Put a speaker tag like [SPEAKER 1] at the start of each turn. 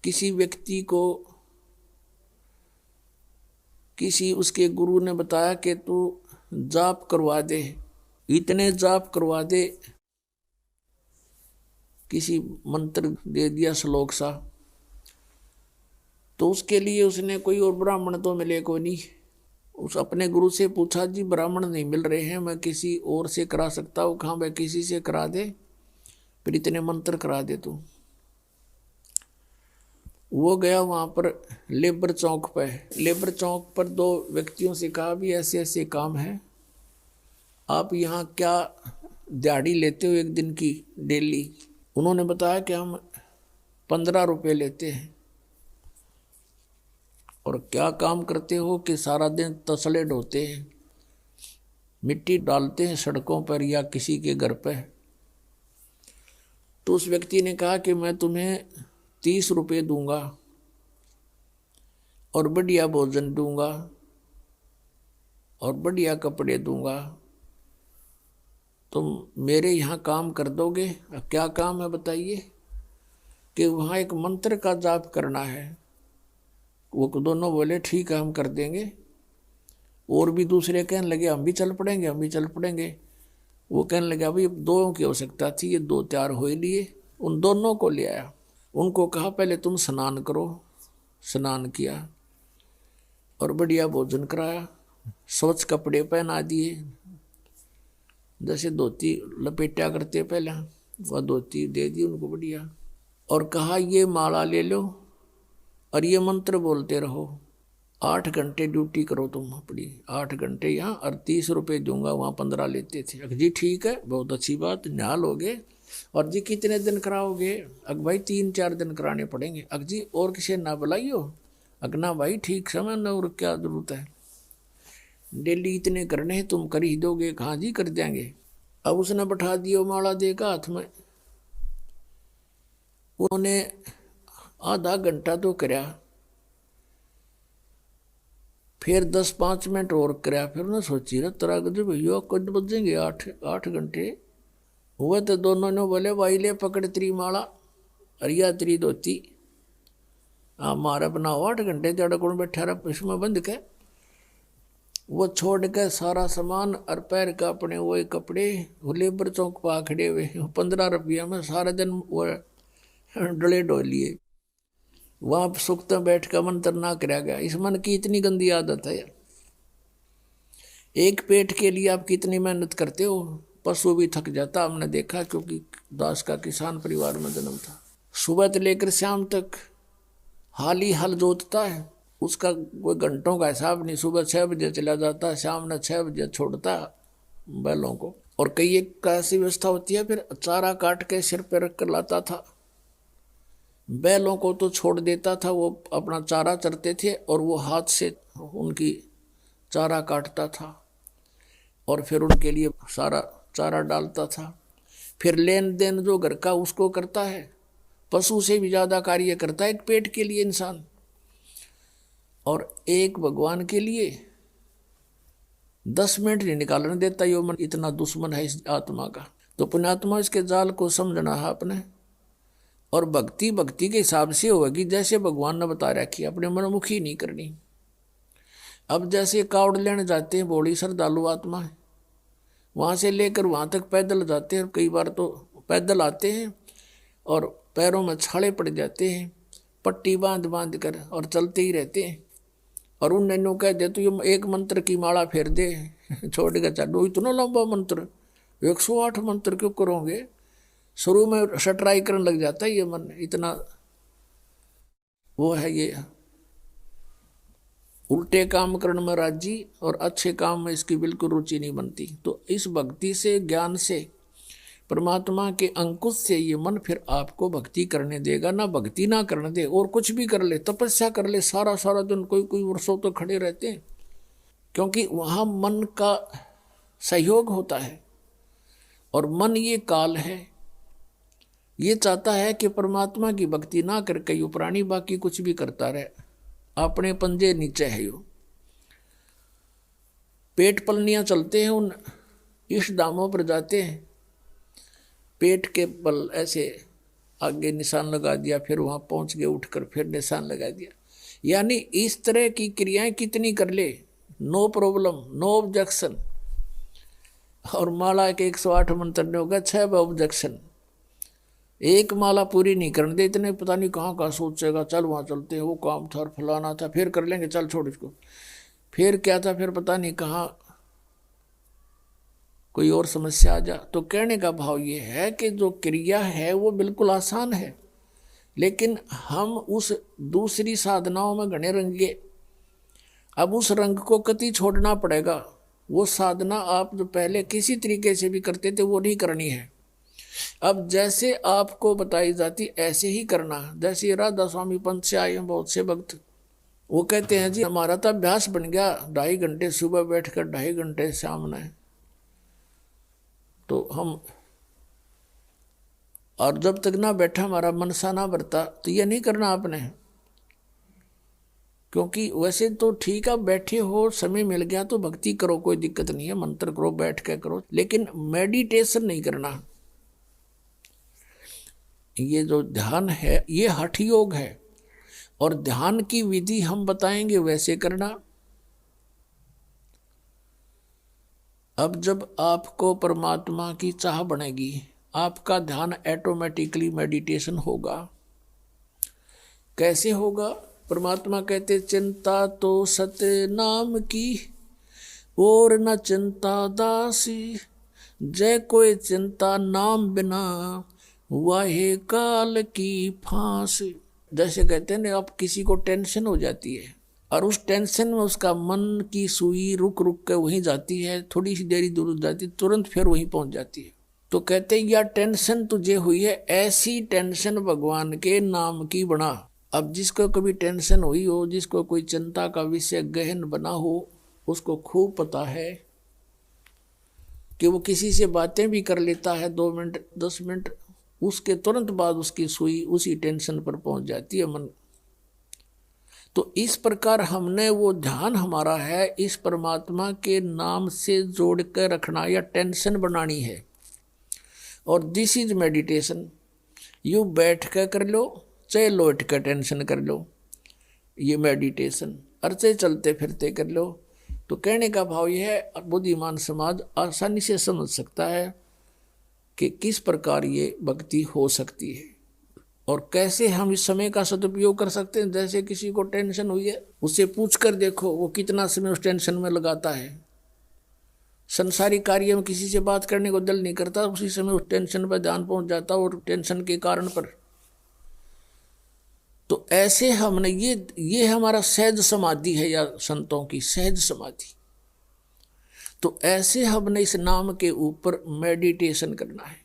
[SPEAKER 1] किसी व्यक्ति को किसी उसके गुरु ने बताया कि तू जाप करवा दे, इतने जाप करवा दे, किसी मंत्र दे दिया श्लोक सा। तो उसके लिए उसने कोई और ब्राह्मण तो मिले को नहीं। उस अपने गुरु से पूछा, जी ब्राह्मण नहीं मिल रहे हैं, मैं किसी और से करा सकता हूँ? कहाँ मैं किसी से करा दे, फिर इतने मंत्र करा दे तू। वो गया वहां पर लेबर चौक पे। लेबर चौक पर दो व्यक्तियों से कहा, भी ऐसे ऐसे काम है, आप यहाँ क्या दिहाड़ी लेते हो एक दिन की डेली? उन्होंने बताया कि हम 15 रुपये लेते हैं। और क्या काम करते हो? कि सारा दिन तसले ढोते हैं, मिट्टी डालते हैं सड़कों पर या किसी के घर पे। तो उस व्यक्ति ने कहा कि मैं तुम्हें 30 रुपये दूंगा और बढ़िया भोजन दूंगा और बढ़िया कपड़े दूंगा, तुम मेरे यहाँ काम कर दोगे? क्या काम है बताइए? कि वहाँ एक मंत्र का जाप करना है। वो दोनों बोले ठीक है हम कर देंगे। और भी दूसरे कहने लगे हम भी चल पड़ेंगे, हम भी चल पड़ेंगे। वो कहने लगे अभी दो की आवश्यकता थी, ये 2 तैयार हो ही लिए। उन दोनों को ले आया, उनको कहा पहले तुम स्नान करो। स्नान किया और बढ़िया भोजन कराया, स्वच्छ कपड़े पहना दिए, जैसे धोती लपेटा करते पहले, वह धोती दे दी उनको बढ़िया। और कहा ये माला ले लो और ये मंत्र बोलते रहो, 8 घंटे ड्यूटी करो तुम अपनी, 8 घंटे यहाँ, और 30 रुपये दूंगा, वहाँ 15 लेते थे। अग जी ठीक है, बहुत अच्छी बात, निहाल हो गए। और जी कितने दिन कराओगे? अग भाई 3-4 दिन कराने पड़ेंगे। अग जी और किसी ना बुलाइयो? अगना भाई ठीक समय न, और क्या जरूरत है, डेली इतने करने हैं, तुम कर ही दोगे? कहाँ जी कर देंगे। अब उसने बैठा दियो माला देगा हाथ में। उन्होंने आधा घंटा तो कराया, फिर 10-5 मिनट और कराया। फिर उन्होंने सोची रहा तरह गज भैया कद बजेंगे 8 घंटे हुए। तो दोनों ने बोले भाई ले पकड़ तेरी माला, अरिया तेरी धोती, मारा बनाओ 8 घंटे जड़ कौन बैठा रहा इसमें बंद के। वो छोड़ के सारा सामान और पैर का अपने वो कपड़े, वो लेबर चौक पा खड़े हुए, 15 रुपया में सारा दिन वो डले डो लिए। वहां सुख बैठ कर मंत्र ना कराया गया। इस मन की इतनी गंदी आदत है। एक पेट के लिए आप कितनी मेहनत करते हो, पशु भी थक जाता, हमने देखा, क्योंकि दास का किसान परिवार में जन्म था। सुबह से लेकर शाम तक हाल ही हल जोतता है, उसका कोई घंटों का हिसाब नहीं। सुबह 6 बजे चला जाता, शाम ने 6 बजे छोड़ता बैलों को। और कई एक ऐसी व्यवस्था होती है, फिर चारा काट के सिर पर रख कर लाता था। बैलों को तो छोड़ देता था, वो अपना चारा चरते थे और वो हाथ से उनकी चारा काटता था और फिर उनके लिए सारा चारा डालता था। फिर लेन देन जो घर का उसको करता है, पशु से भी ज्यादा कार्य करता है एक पेट के लिए इंसान। और एक भगवान के लिए 10 मिनट नहीं निकालने देता यो मन, इतना दुश्मन है इस आत्मा का। तो पुण्यात्मा इसके जाल को समझना है अपने। और भक्ति भक्ति के हिसाब से होगी, जैसे भगवान ने बता रखी, अपने मनमुखी नहीं करनी। अब जैसे कावड़ लेने जाते हैं, बड़ी श्रद्धालु आत्मा है, वहां से लेकर वहां तक पैदल जाते हैं। कई बार तो पैदल आते हैं और पैरों में छाले पड़ जाते हैं, पट्टी बांध बांध कर, और चलते ही रहते हैं। और उन नैनो कह दे तो ये एक मंत्र की माला फेर दे छोड़ के चलो, इतना लंबा मंत्र, 108 मंत्र क्यों करोगे? शुरू में सटराई करने लग जाता है ये मन, इतना वो है ये, उल्टे काम करने में राजी और अच्छे काम में इसकी बिल्कुल रुचि नहीं बनती। तो इस भक्ति से, ज्ञान से, परमात्मा के अंकुश से ये मन फिर आपको भक्ति करने देगा। ना भक्ति ना करने दे, और कुछ भी कर ले, तपस्या कर ले, सारा सारा दिन, कोई कोई वर्षों तो खड़े रहते हैं, क्योंकि वहां मन का सहयोग होता है। और मन ये काल है, ये चाहता है कि परमात्मा की भक्ति ना करके यो प्राणी बाकी कुछ भी करता रहे, अपने पंजे नीचे है यो। पेट पलनियां चलते हैं, उन इष्ट धामों पर जाते हैं, पेट के बल ऐसे आगे निशान लगा दिया, फिर वहां पहुंच गए उठकर फिर निशान लगा दिया। यानी इस तरह की क्रियाएं कितनी कर ले, नो प्रॉब्लम, नो ऑब्जेक्शन। और माला के 108 मंत्र ने होगा 6 ऑब्जेक्शन। एक माला पूरी नहीं करने दे, इतने पता नहीं कहाँ कहाँ सोचेगा, चल वहाँ चलते हैं, वो काम था और फलाना था, फिर कर लेंगे, चल छोड़ इसको, फिर क्या था, फिर पता नहीं कहाँ कोई और समस्या आ जा। तो कहने का भाव ये है कि जो क्रिया है वो बिल्कुल आसान है, लेकिन हम उस दूसरी साधनाओं में घने रंगे। अब उस रंग को कति छोड़ना पड़ेगा। वो साधना आप जो पहले किसी तरीके से भी करते थे वो नहीं करनी है। अब जैसे आपको बताई जाती ऐसे ही करना। जैसे राधा स्वामी पंथ से आए हैं बहुत से भक्त, वो कहते हैं जी हमारा तो अभ्यास बन गया, 2.5 घंटे सुबह बैठकर 2.5 घंटे शाम में, तो हम, और जब तक ना बैठा हमारा मन सा ना भरता, तो ये नहीं करना आपने। क्योंकि वैसे तो ठीक है, बैठे हो, समय मिल गया तो भक्ति करो, कोई दिक्कत नहीं है, मंत्र करो, बैठ के करो, लेकिन मेडिटेशन नहीं करना। ये जो ध्यान है ये हठ योग है, और ध्यान की विधि हम बताएंगे वैसे करना। अब जब आपको परमात्मा की चाह बनेगी, आपका ध्यान ऑटोमेटिकली मेडिटेशन होगा। कैसे होगा? परमात्मा कहते चिंता तो सत्य नाम की, और न चिंता दासी, जय कोई चिंता नाम बिना, वाहे काल की फांसी। जैसे कहते हैं ना, आप किसी को टेंशन हो जाती है और उस टेंशन में उसका मन की सुई रुक रुक के वहीं जाती है, थोड़ी सी देरी दूर जाती, तुरंत फिर वहीं पहुंच जाती है। तो कहते हैं या टेंशन तुझे हुई है, ऐसी टेंशन भगवान के नाम की बना। अब जिसको कभी टेंशन हुई हो, जिसको कोई चिंता का विषय गहन बना हो, उसको खूब पता है कि वो किसी से बातें भी कर लेता है 2 मिनट 10 मिनट, उसके तुरंत बाद उसकी सुई उसी टेंशन पर पहुंच जाती है मन। तो इस प्रकार हमने वो ध्यान हमारा है इस परमात्मा के नाम से जोड़ कर रखना या टेंशन बनानी है। और दिस इज मेडिटेशन। यू बैठ कर लो, चाहे लौट कर टेंशन कर लो, ये मेडिटेशन, और चाहे चलते फिरते कर लो। तो कहने का भाव यह है, बुद्धिमान समाज आसानी से समझ सकता है कि किस प्रकार ये भक्ति हो सकती है और कैसे हम इस समय का सदुपयोग कर सकते हैं। जैसे किसी को टेंशन हुई है, उससे पूछ कर देखो वो कितना समय उस टेंशन में लगाता है। संसारी कार्य में किसी से बात करने को दिल नहीं करता, उसी समय उस टेंशन पर ध्यान पहुंच जाता और टेंशन के कारण पर। तो ऐसे हमने ये हमारा सहज समाधि है, या संतों की सहज समाधि। तो ऐसे हमने इस नाम के ऊपर मेडिटेशन करना है।